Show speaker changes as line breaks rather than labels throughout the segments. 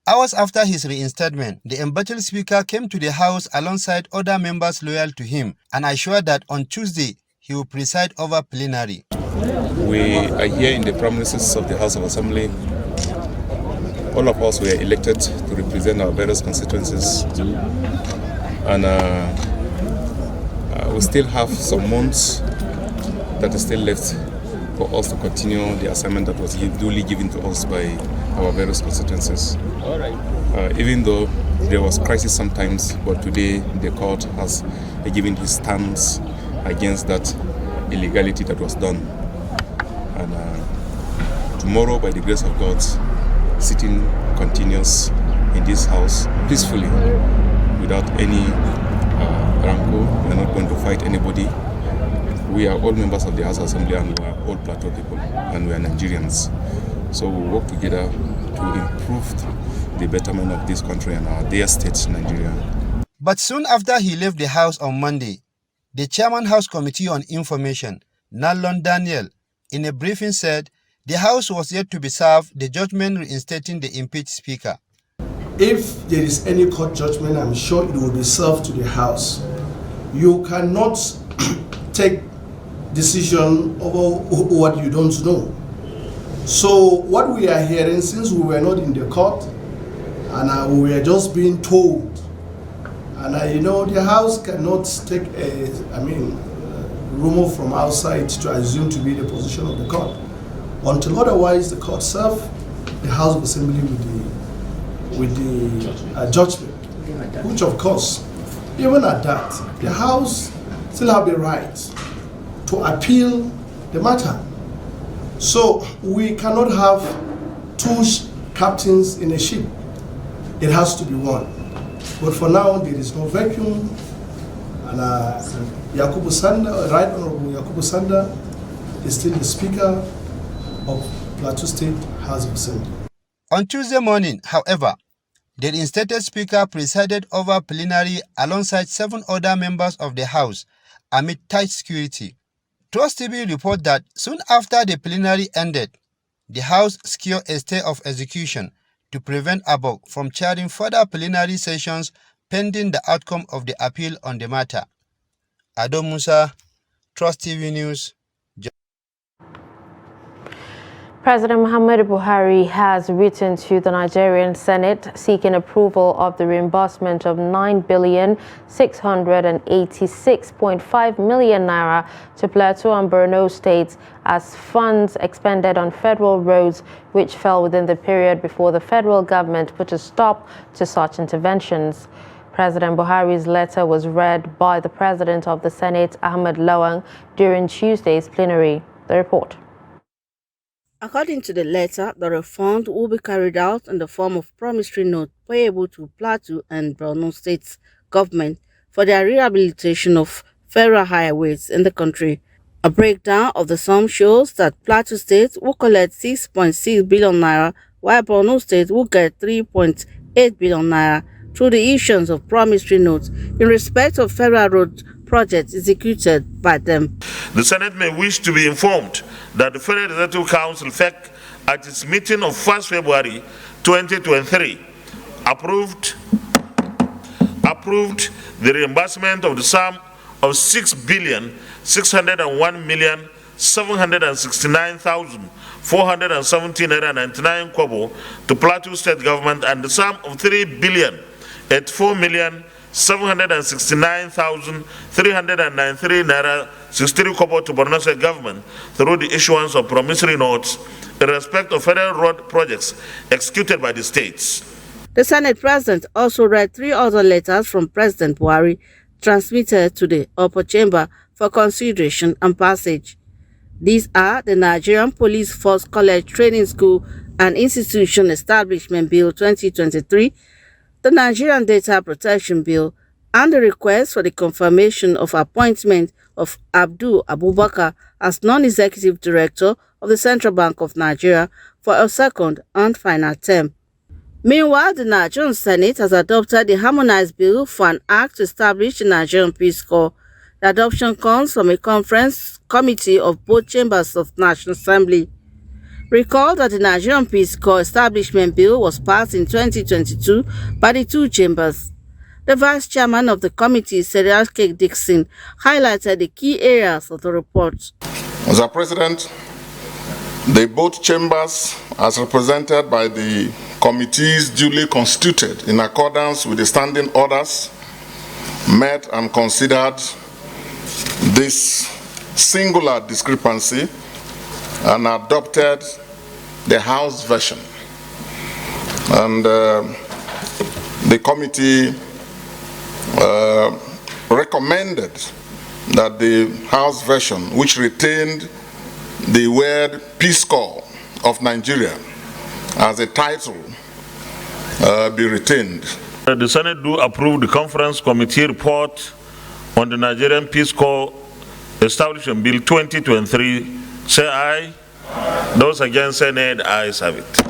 Hours after his reinstatement, the embattled speaker came to the House alongside other members loyal to him and assured that on Tuesday he will preside over plenary.
We are here in the premises of the House of Assembly. All of us were elected to represent our various constituencies, and we still have some months that is still left for us to continue the assignment that was duly given to us by our various constituencies. Even though there was crisis sometimes, but today the court has given his stance against that illegality that was done. And tomorrow, by the grace of God, sitting continues in this house peacefully, without any rancor. We are not going to fight anybody. We are all members of the House Assembly, and we are all Plateau people, and we are Nigerians. So we work together to improve the betterment of this country and our dear state, Nigeria.
But soon after he left the House on Monday, the Chairman House Committee on Information, Nallon Daniel, in a briefing said the House was yet to be served the judgment reinstating the impeached Speaker.
If there is any court judgment, I'm sure it will be served to the House. You cannot take decision over what you don't know. So what we are hearing, since we were not in the court and we were just being told, and the House cannot take rumor from outside to assume to be the position of the court until otherwise the court serve the House of Assembly with the judgment, which of course, even at that, the House still have the right to appeal the matter. So we cannot have two captains in a ship. It has to be one. But for now, there is no vacuum. And Yakubu Sanda, Right Honorable Yakubu Sanda, is still the Speaker of Plateau State House of Assembly.
On Tuesday morning, however, the reinstated Speaker presided over plenary alongside 7 other members of the House amid tight security. Trust TV report that soon after the plenary ended, the House secured a stay of execution to prevent ABOG from chairing further plenary sessions pending the outcome of the appeal on the matter. Ado Musa, Trust TV News.
President Muhammadu Buhari has written to the Nigerian Senate seeking approval of the reimbursement of 9,686.5 million naira to Plateau and Borno states as funds expended on federal roads which fell within the period before the federal government put a stop to such interventions. President Buhari's letter was read by the President of the Senate, Ahmed Lawan, during Tuesday's plenary. The report.
According to the letter, the refund will be carried out in the form of promissory note payable to Plateau and Borno states government for their rehabilitation of federal highways in the country. A breakdown of the sum shows that Plateau State will collect 6.6 billion naira, while Borno State will get 3.8 billion naira through the issuance of promissory notes in respect of federal road projects executed by them.
The Senate may wish to be informed that the Federal Executive Council (FEC) at its meeting of 1st February 2023 approved the reimbursement of the sum of 6,601,769,470 naira 99 kobo to Plateau State government and the sum of 3,084,769,393 naira 63 kobo to Borno State government through the issuance of promissory notes in respect of federal road projects executed by the states.
The Senate President also read 3 other letters from President Buhari transmitted to the upper chamber for consideration and passage. These are the Nigerian Police Force College Training School and Institution Establishment Bill 2023, the Nigerian Data Protection Bill, and the request for the confirmation of appointment of Abdul Abubakar as non-executive director of the Central Bank of Nigeria for a second and final term. Meanwhile, the Nigerian Senate has adopted the harmonized bill for an act to establish the Nigerian Peace Corps. The adoption comes from a conference committee of both chambers of National Assembly. Recall that the Nigerian Peace Corps Establishment Bill was passed in 2022 by the two chambers. The vice chairman of the committee, Serial K. Dixon, highlighted the key areas of the report.
Mr. President, the both chambers, as represented by the committees duly constituted in accordance with the standing orders, met and considered this singular discrepancy and adopted the House version. And the committee recommended that the House version, which retained the word Peace Corps of Nigeria as a title, be retained.
The Senate do approve the conference committee report on the Nigerian Peace Corps Establishment Bill 2023. Say aye. Those against say nay. The ayes have it.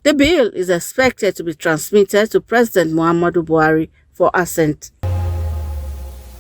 The bill is expected to be transmitted to President Muhammadu Buhari for assent.